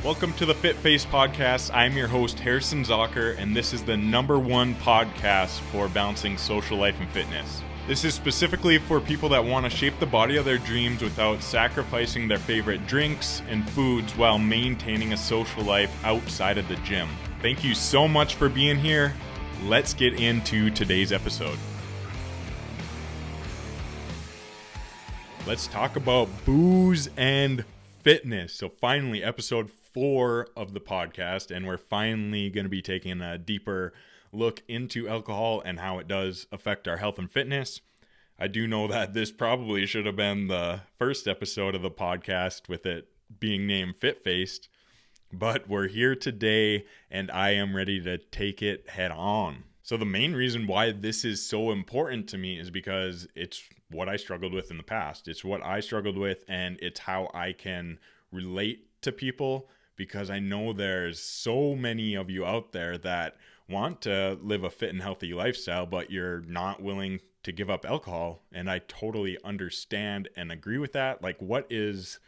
Welcome to the Fit Face Podcast. I'm your host, Harrison Zocker, and this is the #1 podcast for balancing social life and fitness. This is specifically for people that want to shape the body of their dreams without sacrificing their favorite drinks and foods while maintaining a social life outside of the gym. Thank you so much for being here. Let's get into today's episode. Let's talk about booze and fitness. So finally, episode 4 of the podcast, and we're finally going to be taking a deeper look into alcohol and how it does affect our health and fitness. I do know that this probably should have been the first episode of the podcast with it being named Fit Faced, but we're here today and I am ready to take it head on. So the main reason why this is so important to me is because it's what I struggled with in the past. It's what I struggled with, and it's how I can relate to people, because I know there's so many of you out there that want to live a fit and healthy lifestyle, but you're not willing to give up alcohol. And I totally understand and agree with that. Like, what is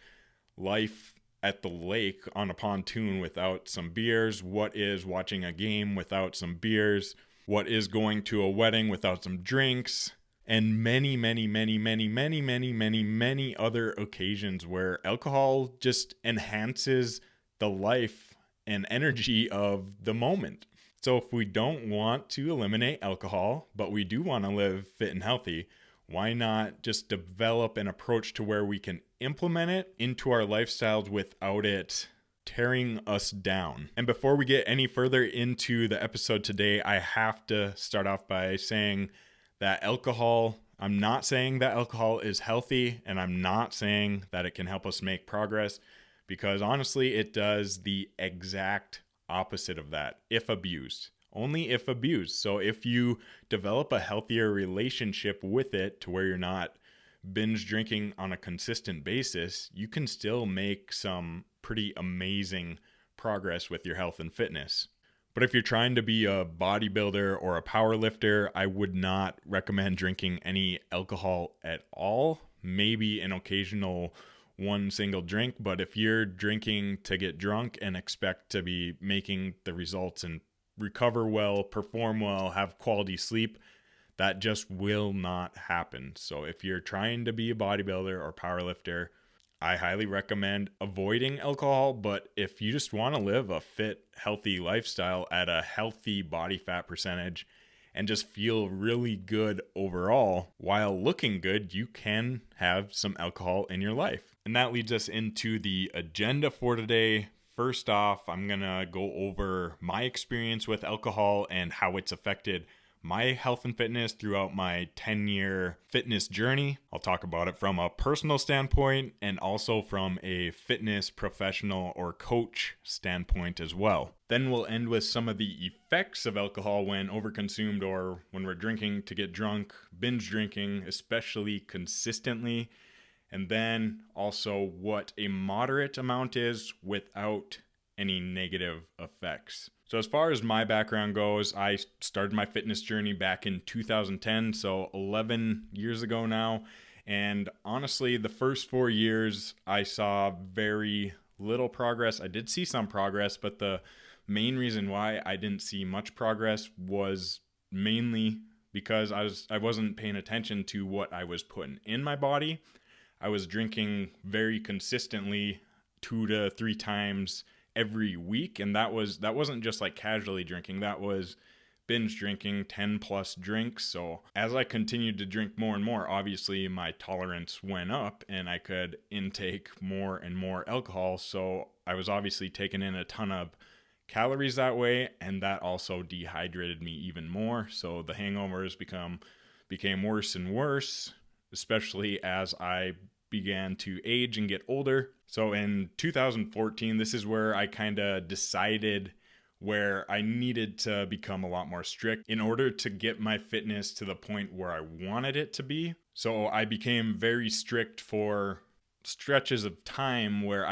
life at the lake on a pontoon without some beers? What is watching a game without some beers? What is going to a wedding without some drinks? And many other occasions where alcohol just enhances the life and energy of the moment. So if we don't want to eliminate alcohol, but we do want to live fit and healthy, why not just develop an approach to where we can implement it into our lifestyles without it tearing us down? And before we get any further into the episode today, I have to start off by saying that I'm not saying that alcohol is healthy, and I'm not saying that it can help us make progress, because honestly, it does the exact opposite of that if abused. Only if abused. So if you develop a healthier relationship with it to where you're not binge drinking on a consistent basis, you can still make some pretty amazing progress with your health and fitness. But if you're trying to be a bodybuilder or a power lifter, I would not recommend drinking any alcohol at all. Maybe an occasional one single drink, but if you're drinking to get drunk and expect to be making the results and recover well, perform well, have quality sleep, that just will not happen. So if you're trying to be a bodybuilder or power lifter, I highly recommend avoiding alcohol. But if you just want to live a fit, healthy lifestyle at a healthy body fat percentage and just feel really good overall while looking good, you can have some alcohol in your life. And that leads us into the agenda for today. First off, I'm going to go over my experience with alcohol and how it's affected my health and fitness throughout my 10-year fitness journey. I'll talk about it from a personal standpoint and also from a fitness professional or coach standpoint as well. Then we'll end with some of the effects of alcohol when overconsumed or when we're drinking to get drunk, binge drinking, especially consistently. And then also what a moderate amount is without any negative effects. So as far as my background goes, I started my fitness journey back in 2010, so 11 years ago now. And honestly, the first 4 years, I saw very little progress. I did see some progress, but the main reason why I didn't see much progress was mainly because I wasn't paying attention to what I was putting in my body. I was drinking very consistently 2 to 3 times every week, and that wasn't just like casually drinking, that was binge drinking, 10 plus drinks. So as I continued to drink more and more, obviously my tolerance went up and I could intake more and more alcohol. So I was obviously taking in a ton of calories that way, and that also dehydrated me even more. So the hangovers became worse and worse, especially as I began to age and get older. So in 2014, this is where I kind of decided where I needed to become a lot more strict in order to get my fitness to the point where I wanted it to be. So I became very strict for stretches of time where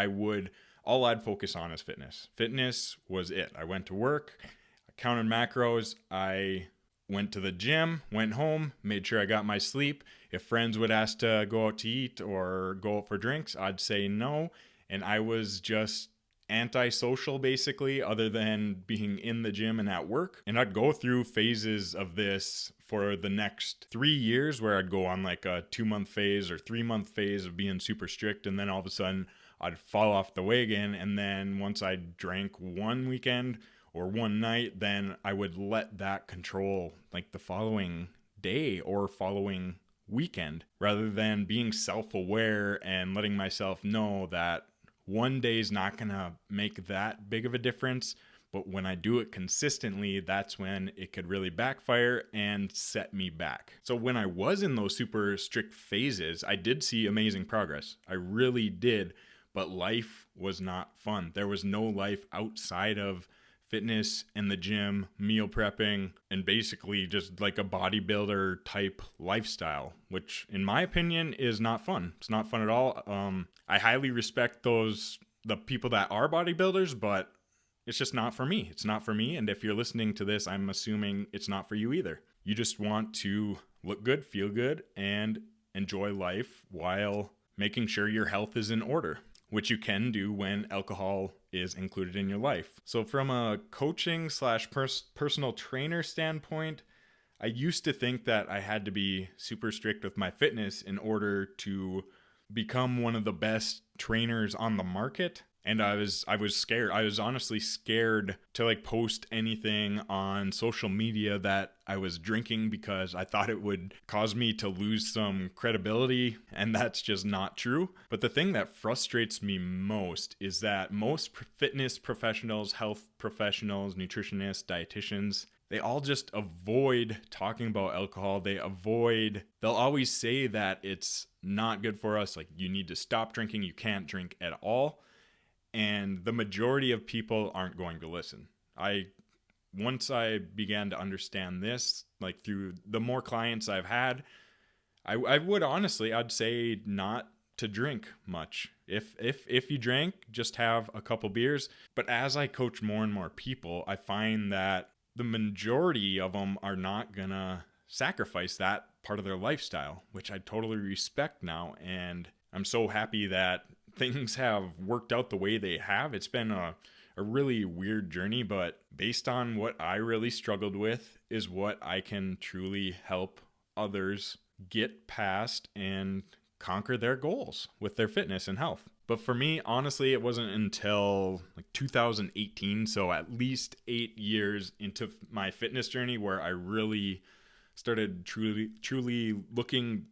all I'd focus on is fitness. Fitness was it. I went to work, I counted macros, I went to the gym, went home, made sure I got my sleep. If friends would ask to go out to eat or go out for drinks, I'd say no. And I was just antisocial basically, other than being in the gym and at work. And I'd go through phases of this for the next 3 years where I'd go on like a 2-month phase or 3-month phase of being super strict. And then all of a sudden I'd fall off the wagon. And then once I drank one weekend or one night, then I would let that control like the following day or following weekend, rather than being self-aware and letting myself know that one day is not going to make that big of a difference. But when I do it consistently, that's when it could really backfire and set me back. So when I was in those super strict phases, I did see amazing progress. I really did. But life was not fun. There was no life outside of fitness and the gym, meal prepping, and basically just like a bodybuilder type lifestyle, which in my opinion is not fun. It's not fun at all. I highly respect the people that are bodybuilders, but it's just not for me. It's not for me. And if you're listening to this, I'm assuming it's not for you either. You just want to look good, feel good, and enjoy life while making sure your health is in order, which you can do when alcohol is included in your life. So from a coaching / personal trainer standpoint, I used to think that I had to be super strict with my fitness in order to become one of the best trainers on the market. And I was scared. I was honestly scared to like post anything on social media that I was drinking, because I thought it would cause me to lose some credibility, and that's just not true. But the thing that frustrates me most is that most fitness professionals, health professionals, nutritionists, dietitians, they all just avoid talking about alcohol. They'll always say that it's not good for us. Like, you need to stop drinking. You can't drink at all. And the majority of people aren't going to listen. Once I began to understand this, like through the more clients I've had, I'd say not to drink much. If you drank, just have a couple beers. But as I coach more and more people, I find that the majority of them are not gonna sacrifice that part of their lifestyle, which I totally respect now. And I'm so happy that things have worked out the way they have. It's been a really weird journey, but based on what I really struggled with is what I can truly help others get past and conquer their goals with their fitness and health. But for me, honestly, it wasn't until like 2018, so at least 8 years into my fitness journey, where I really started truly looking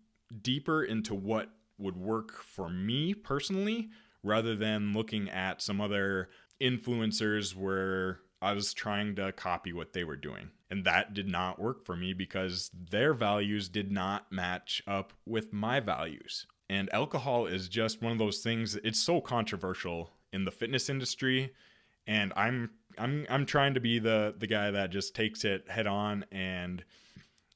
deeper into what would work for me personally, rather than looking at some other influencers where I was trying to copy what they were doing. And that did not work for me because their values did not match up with my values. And alcohol is just one of those things. It's so controversial in the fitness industry, and I'm trying to be the guy that just takes it head on. And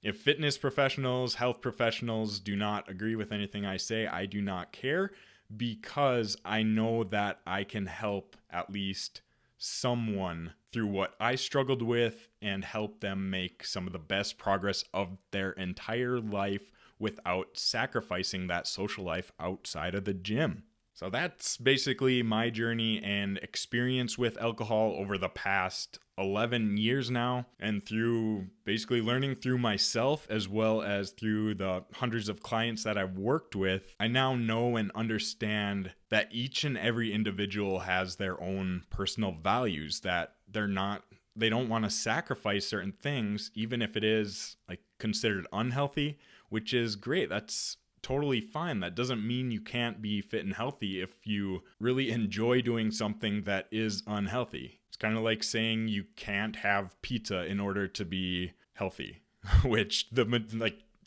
if fitness professionals, health professionals do not agree with anything I say, I do not care, because I know that I can help at least someone through what I struggled with and help them make some of the best progress of their entire life without sacrificing that social life outside of the gym. So that's basically my journey and experience with alcohol over the past 11 years now, and through basically learning through myself as well as through the hundreds of clients that I've worked with. I now know and understand that each and every individual has their own personal values, that they don't want to sacrifice certain things, even if it is like considered unhealthy, which is great. That's totally fine. That doesn't mean you can't be fit and healthy if you really enjoy doing something that is unhealthy. It's kind of like saying you can't have pizza in order to be healthy, which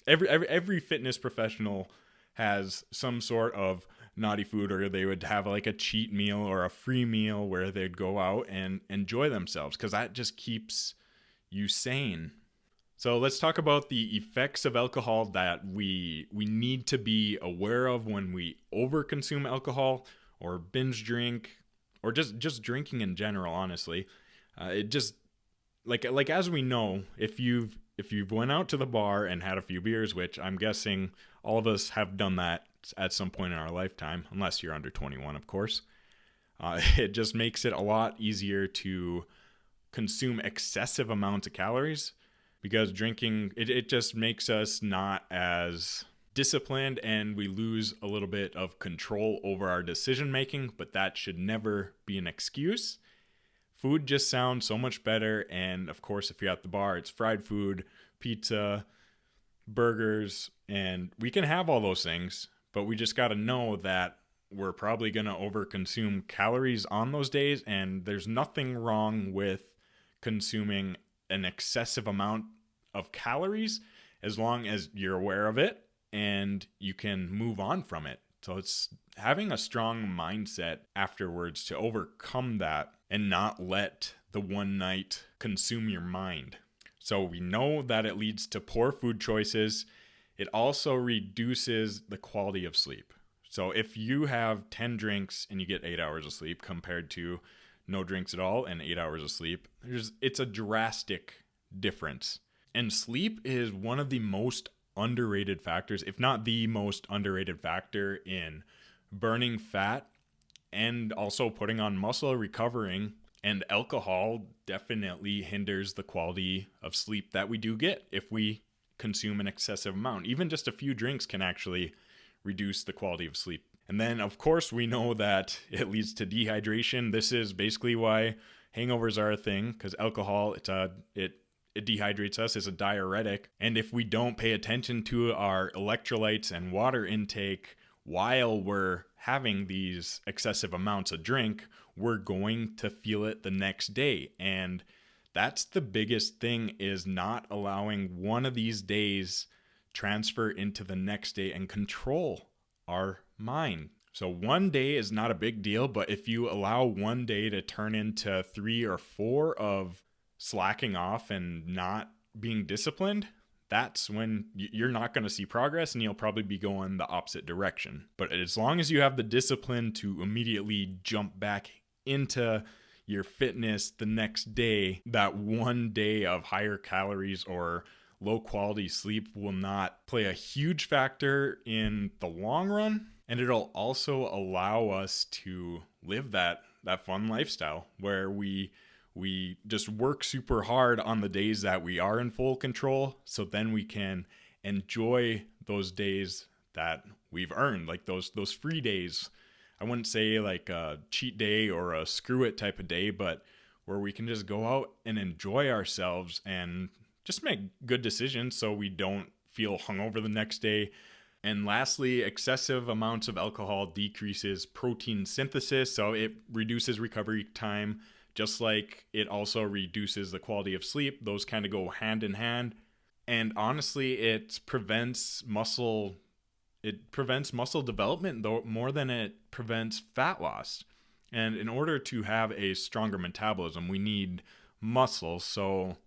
every fitness professional has some sort of naughty food, or they would have like a cheat meal or a free meal where they'd go out and enjoy themselves, because that just keeps you sane. So let's talk about the effects of alcohol that we need to be aware of when we overconsume alcohol or binge drink, or just drinking in general. Honestly, it just like as we know, if you've went out to the bar and had a few beers, which I'm guessing all of us have done that at some point in our lifetime, unless you're under 21, of course. It just makes it a lot easier to consume excessive amounts of calories, because drinking, it just makes us not as disciplined, and we lose a little bit of control over our decision making, but that should never be an excuse. Food just sounds so much better, and of course, if you're at the bar, it's fried food, pizza, burgers, and we can have all those things, but we just got to know that we're probably going to overconsume calories on those days, and there's nothing wrong with consuming an excessive amount of calories as long as you're aware of it and you can move on from it. So it's having a strong mindset afterwards to overcome that and not let the one night consume your mind. So we know that it leads to poor food choices. It also reduces the quality of sleep. So if you have 10 drinks and you get 8 hours of sleep compared to no drinks at all and 8 hours of sleep, it's a drastic difference. And sleep is one of the most underrated factors, if not the most underrated factor in burning fat and also putting on muscle, recovering. And alcohol definitely hinders the quality of sleep that we do get if we consume an excessive amount. Even just a few drinks can actually reduce the quality of sleep. And then, of course, we know that it leads to dehydration. This is basically why hangovers are a thing, because alcohol, it dehydrates us, it's a diuretic. And if we don't pay attention to our electrolytes and water intake while we're having these excessive amounts of drink, we're going to feel it the next day. And that's the biggest thing, is not allowing one of these days transfer into the next day and control our mind. So one day is not a big deal, but if you allow one day to turn into 3 or 4 of slacking off and not being disciplined, that's when you're not going to see progress, and you'll probably be going the opposite direction. But as long as you have the discipline to immediately jump back into your fitness the next day, that one day of higher calories or low quality sleep will not play a huge factor in the long run. And it'll also allow us to live that fun lifestyle where we just work super hard on the days that we are in full control, so then we can enjoy those days that we've earned, like those free days. I wouldn't say like a cheat day or a screw it type of day, but where we can just go out and enjoy ourselves and just make good decisions so we don't feel hungover the next day. And lastly, excessive amounts of alcohol decreases protein synthesis, so it reduces recovery time, just like it also reduces the quality of sleep. Those kind of go hand in hand. And honestly, it prevents muscle development though more than it prevents fat loss. And in order to have a stronger metabolism, we need muscle. So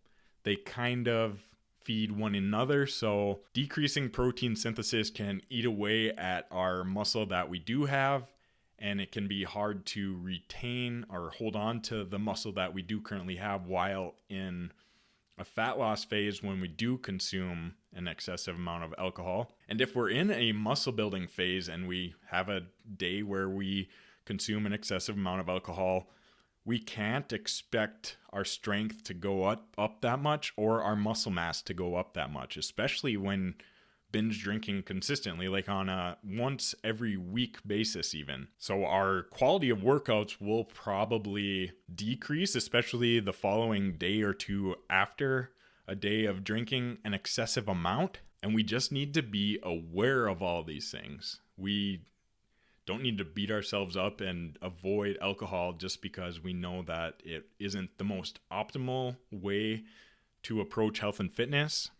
they kind of feed one another. So decreasing protein synthesis can eat away at our muscle that we do have, and it can be hard to retain or hold on to the muscle that we do currently have while in a fat loss phase when we do consume an excessive amount of alcohol. And if we're in a muscle building phase and we have a day where we consume an excessive amount of alcohol, we can't expect our strength to go up that much or our muscle mass to go up that much, especially when binge drinking consistently, like on a once every week basis even. So our quality of workouts will probably decrease, especially the following day or two after a day of drinking an excessive amount. And we just need to be aware of all these things. We don't need to beat ourselves up and avoid alcohol just because we know that it isn't the most optimal way to approach health and fitness,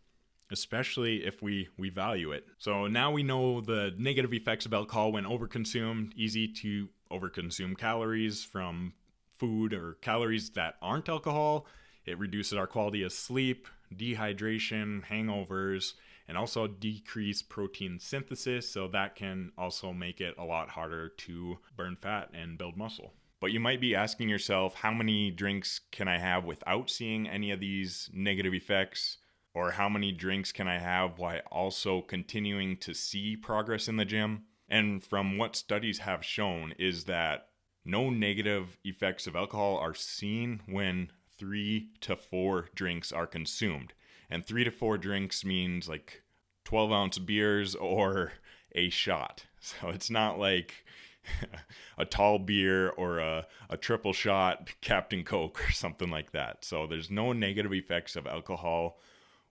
especially if we value it. So now we know the negative effects of alcohol when overconsumed. Easy to overconsume calories from food or calories that aren't alcohol. It reduces our quality of sleep, dehydration, hangovers, and also decrease protein synthesis. So that can also make it a lot harder to burn fat and build muscle. But you might be asking yourself, how many drinks can I have without seeing any of these negative effects? Or how many drinks can I have while also continuing to see progress in the gym? And from what studies have shown is that No negative effects of alcohol are seen when 3 to 4 drinks are consumed. And 3 to 4 drinks means like 12-ounce beers or a shot. So it's not like a tall beer or a triple shot Captain Coke or something like that. So there's no negative effects of alcohol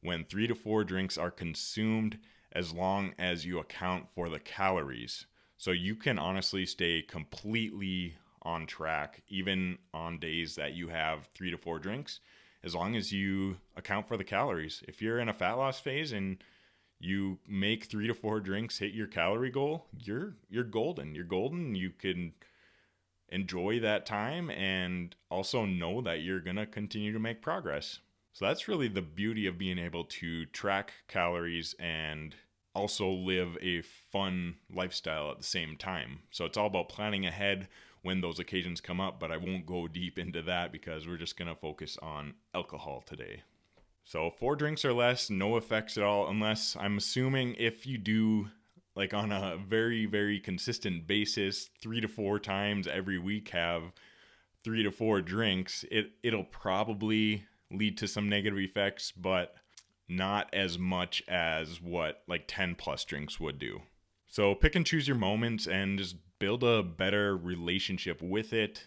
when 3 to 4 drinks are consumed, as long as you account for the calories. So you can honestly stay completely on track even on days that you have 3 to 4 drinks, as long as you account for the calories. If you're in a fat loss phase and you make 3 to 4 drinks hit your calorie goal, you're golden. You're golden. You can enjoy that time and also know that you're going to continue to make progress. So that's really the beauty of being able to track calories and also live a fun lifestyle at the same time. So it's all about planning ahead when those occasions come up, but I won't go deep into that because we're just going to focus on alcohol today. So 4 drinks or less, no effects at all, unless I'm assuming if you do like on a very, very consistent basis, 3 to 4 times every week have 3 to 4 drinks, it'll probably lead to some negative effects, but not as much as what like 10 plus drinks would do. So pick and choose your moments and just build a better relationship with it.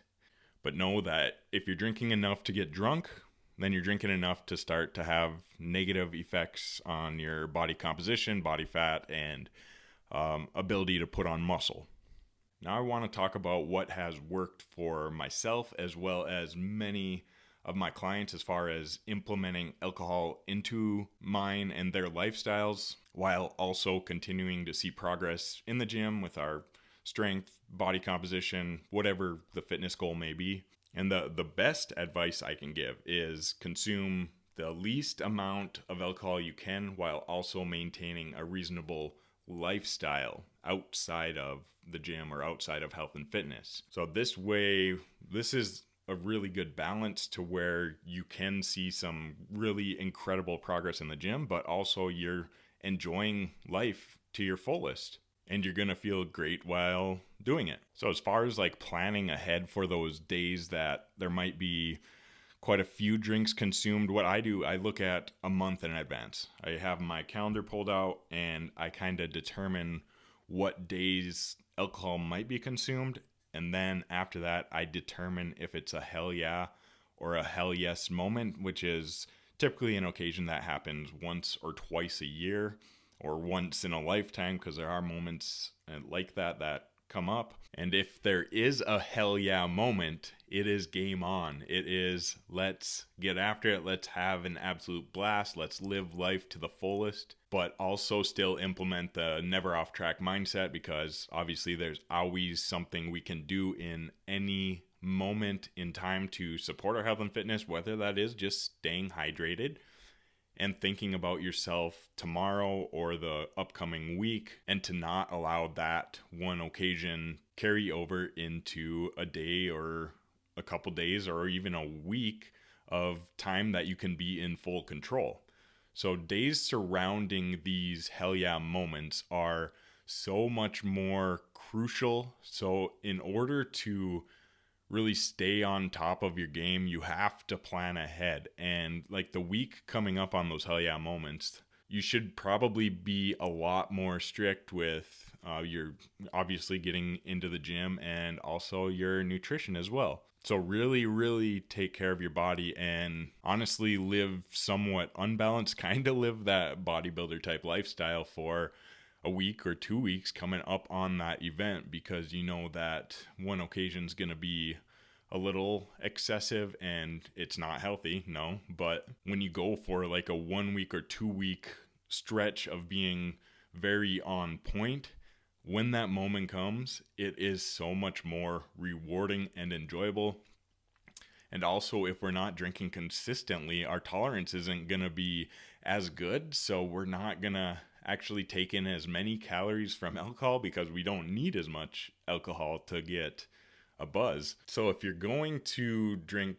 But know that if you're drinking enough to get drunk, then you're drinking enough to start to have negative effects on your body composition, body fat, and ability to put on muscle. Now I want to talk about what has worked for myself as well as many of my clients as far as implementing alcohol into mine and their lifestyles, while also continuing to see progress in the gym with our strength, body composition, whatever the fitness goal may be. And the best advice I can give is consume the least amount of alcohol you can while also maintaining a reasonable lifestyle outside of the gym or outside of health and fitness. So this way, this is a really good balance to where you can see some really incredible progress in the gym, but also you're enjoying life to your fullest and you're going to feel great while doing it. So as far as like planning ahead for those days that there might be quite a few drinks consumed, what I do, I look at a month in advance. I have my calendar pulled out and I kind of determine what days alcohol might be consumed. And then after that, I determine if it's a hell yeah or a hell yes moment, which is typically an occasion that happens once or twice a year or once in a lifetime, because there are moments like that come up. And if there is a hell yeah moment, it is game on. It is let's get after it. Let's have an absolute blast. Let's live life to the fullest, but also still implement the never off track mindset, because obviously there's always something we can do in any moment in time to support our health and fitness, whether that is just staying hydrated and thinking about yourself tomorrow or the upcoming week, and to not allow that one occasion carry over into a day or a couple days or even a week of time that you can be in full control. So days surrounding these hell yeah moments are so much more crucial. So in order to really stay on top of your game, you have to plan ahead. And like the week coming up on those hell yeah moments, you should probably be a lot more strict with your obviously getting into the gym and also your nutrition as well. So really, really take care of your body and honestly live somewhat unbalanced, kind of live that bodybuilder type lifestyle for a week or 2 weeks coming up on that event, because you know that one occasion is going to be a little excessive and it's not healthy, no. But when you go for like a 1 week or 2 week stretch of being very on point, when that moment comes, it is so much more rewarding and enjoyable. And also, if we're not drinking consistently, our tolerance isn't going to be as good. So we're not going to actually take in as many calories from alcohol because we don't need as much alcohol to get a buzz. So if you're going to drink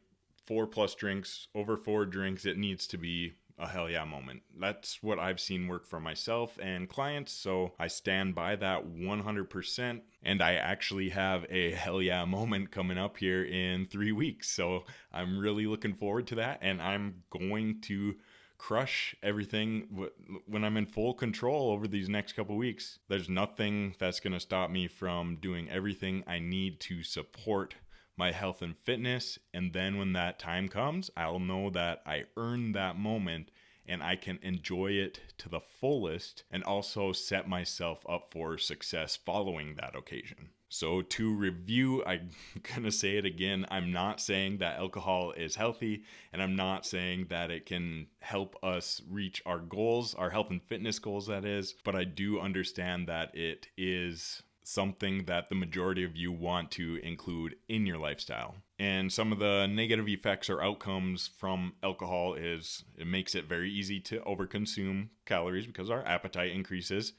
4+ drinks, over 4 drinks, it needs to be a hell yeah moment. That's what I've seen work for myself and clients, so I stand by that 100%. And I actually have a hell yeah moment coming up here in 3 weeks, so I'm really looking forward to that, and I'm going to crush everything when I'm in full control over these next couple weeks. There's nothing that's going to stop me from doing everything I need to support my health and fitness. And then when that time comes, I'll know that I earned that moment and I can enjoy it to the fullest and also set myself up for success following that occasion. So to review, I'm going to say it again. I'm not saying that alcohol is healthy, and I'm not saying that it can help us reach our goals, our health and fitness goals, that is. But I do understand that it is something that the majority of you want to include in your lifestyle. And some of the negative effects or outcomes from alcohol is it makes it very easy to overconsume calories because our appetite increases.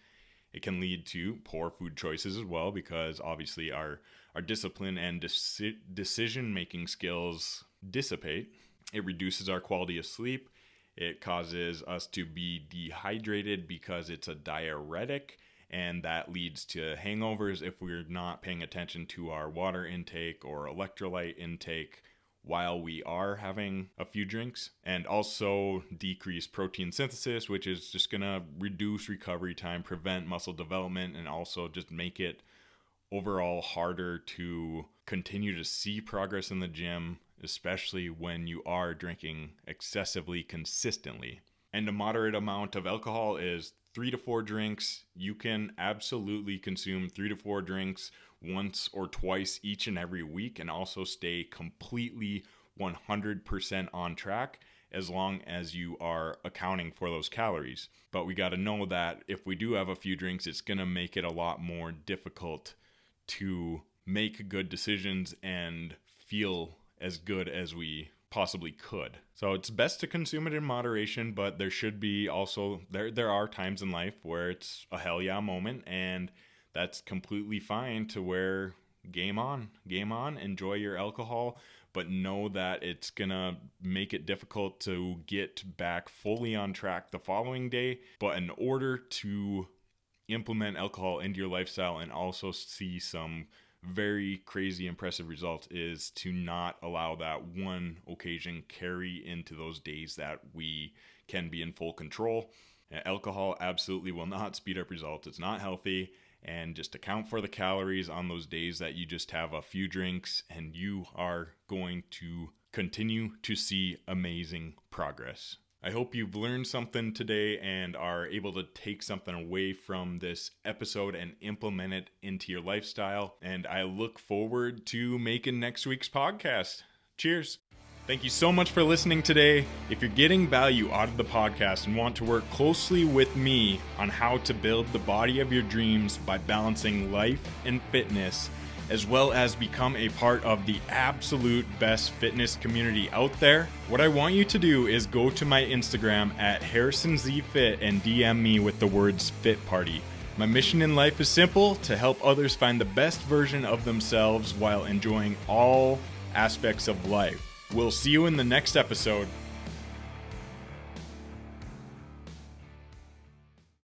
It can lead to poor food choices as well because obviously our discipline and decision-making skills dissipate. It reduces our quality of sleep. It causes us to be dehydrated because it's a diuretic, and that leads to hangovers if we're not paying attention to our water intake or electrolyte intake while we are having a few drinks, and also decrease protein synthesis, which is just going to reduce recovery time, prevent muscle development, and also just make it overall harder to continue to see progress in the gym, especially when you are drinking excessively consistently. And a moderate amount of alcohol is 3 to 4 drinks. You can absolutely consume 3 to 4 drinks once or twice each and every week and also stay completely 100% on track as long as you are accounting for those calories. But we got to know that if we do have a few drinks, it's going to make it a lot more difficult to make good decisions and feel as good as we possibly could. So it's best to consume it in moderation, but there should be also, there are times in life where it's a hell yeah moment, and that's completely fine to where game on, enjoy your alcohol, but know that it's gonna make it difficult to get back fully on track the following day. But in order to implement alcohol into your lifestyle and also see some very crazy impressive results is to not allow that one occasion carry into those days that we can be in full control. Alcohol absolutely will not speed up results. It's not healthy. And just account for the calories on those days that you just have a few drinks, and you are going to continue to see amazing progress. I hope you've learned something today and are able to take something away from this episode and implement it into your lifestyle. And I look forward to making next week's podcast. Cheers. Thank you so much for listening today. If you're getting value out of the podcast and want to work closely with me on how to build the body of your dreams by balancing life and fitness, as well as become a part of the absolute best fitness community out there, what I want you to do is go to my Instagram at HarrisonZFit and DM me with the words Fit Party. My mission in life is simple: to help others find the best version of themselves while enjoying all aspects of life. We'll see you in the next episode.